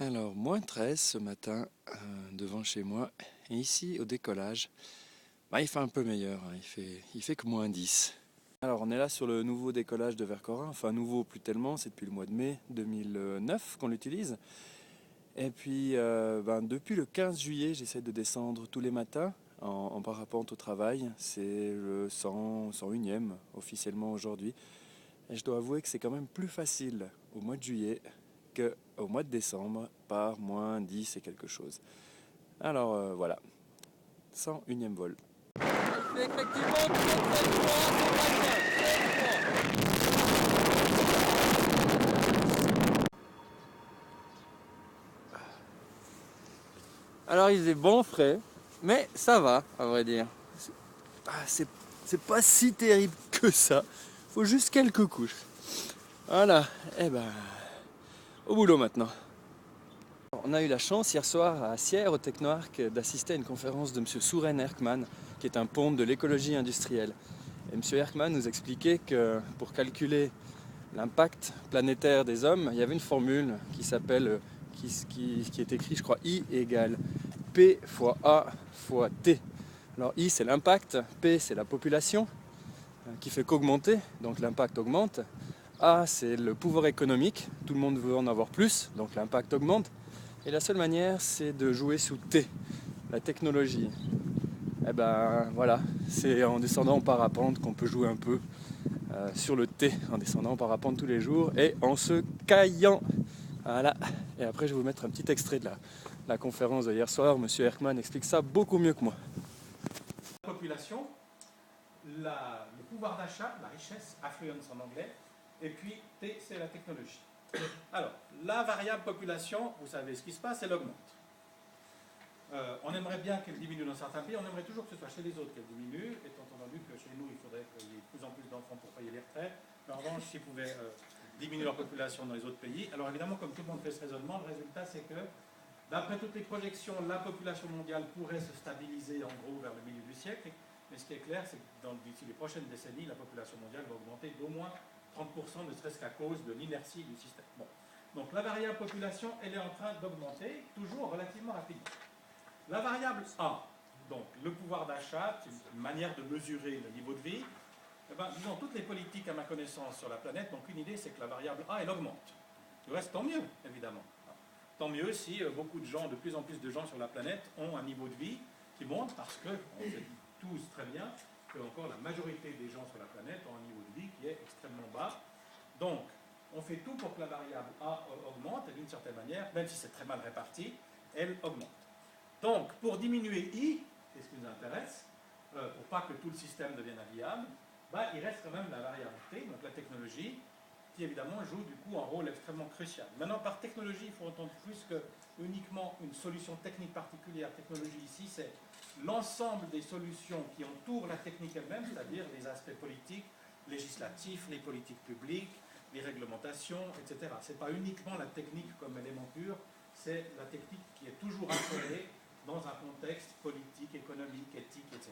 Alors, -13 ce matin devant chez moi. Et ici, au décollage, il fait un peu meilleur, hein. Il fait que -10. Alors, on est là sur le nouveau décollage de Vercorin. Enfin, nouveau, plus tellement, c'est depuis le mois de mai 2009 qu'on l'utilise. Et puis, depuis le 15 juillet, j'essaie de descendre tous les matins en parapente au travail. C'est le 100, 101e officiellement aujourd'hui. Et je dois avouer que c'est quand même plus facile au mois de juillet qu'au mois de décembre par -10 et quelque chose. Alors voilà, 101e vol. C'est effectivement très très froid ce matin, très froid. Alors il faisait bon frais, mais ça va à vrai dire. C'est pas si terrible que ça, faut juste quelques couches. Voilà, et au boulot maintenant. On a eu la chance hier soir à Sierre, au Technoarc, d'assister à une conférence de M. Søren Erkman, qui est un ponte de l'écologie industrielle. Et M. Erkman nous expliquait que pour calculer l'impact planétaire des hommes, il y avait une formule qui s'appelle, qui est écrite, je crois, I égale P fois A fois T. Alors I c'est l'impact, P c'est la population, qui fait qu'augmenter, donc l'impact augmente. A c'est le pouvoir économique, tout le monde veut en avoir plus, donc l'impact augmente. Et la seule manière, c'est de jouer sous T, la technologie. Et voilà, c'est en descendant en parapente qu'on peut jouer un peu sur le T, en descendant en parapente tous les jours et en se caillant. Voilà. Et après, je vais vous mettre un petit extrait de la conférence de hier soir. Monsieur Erkman explique ça beaucoup mieux que moi. La population, le pouvoir d'achat, la richesse, affluence en anglais, et puis T, c'est la technologie. Alors, la variable population, vous savez ce qui se passe, elle augmente. On aimerait bien qu'elle diminue dans certains pays, on aimerait toujours que ce soit chez les autres qu'elle diminue, étant entendu que chez nous, il faudrait qu'il y ait de plus en plus d'enfants pour payer les retraites. Mais en revanche, s'ils pouvaient diminuer leur population dans les autres pays, alors évidemment, comme tout le monde fait ce raisonnement, le résultat, c'est que, d'après toutes les projections, la population mondiale pourrait se stabiliser en gros vers le milieu du siècle. Mais ce qui est clair, c'est que d'ici les prochaines décennies, la population mondiale va augmenter d'au moins 30%, ne serait-ce qu'à cause de l'inertie du système. Bon. Donc la variable population, elle est en train d'augmenter, toujours relativement rapidement. La variable A, donc le pouvoir d'achat, c'est une manière de mesurer le niveau de vie. Disons, toutes les politiques à ma connaissance sur la planète n'ont qu'une idée, c'est que la variable A, elle augmente. Le reste, tant mieux, évidemment. Tant mieux si beaucoup de gens, de plus en plus de gens sur la planète ont un niveau de vie qui monte, parce qu'on sait tous très bien que encore la majorité des gens sur la planète ont un niveau de vie qui est extrêmement bas. Donc, on fait tout pour que la variable A augmente, et d'une certaine manière, même si c'est très mal réparti, elle augmente. Donc, pour diminuer I, c'est ce qui nous intéresse, pour pas que tout le système devienne inviable, il reste quand même la variable T, donc la technologie, qui évidemment joue du coup un rôle extrêmement crucial. Maintenant, par technologie, il faut entendre plus que uniquement une solution technique particulière. Technologie ici, c'est l'ensemble des solutions qui entourent la technique elle-même, c'est-à-dire les aspects politiques, législatifs, les politiques publiques, les réglementations, etc. Ce n'est pas uniquement la technique comme élément pur, c'est la technique qui est toujours intégrée dans un contexte politique, économique, éthique, etc.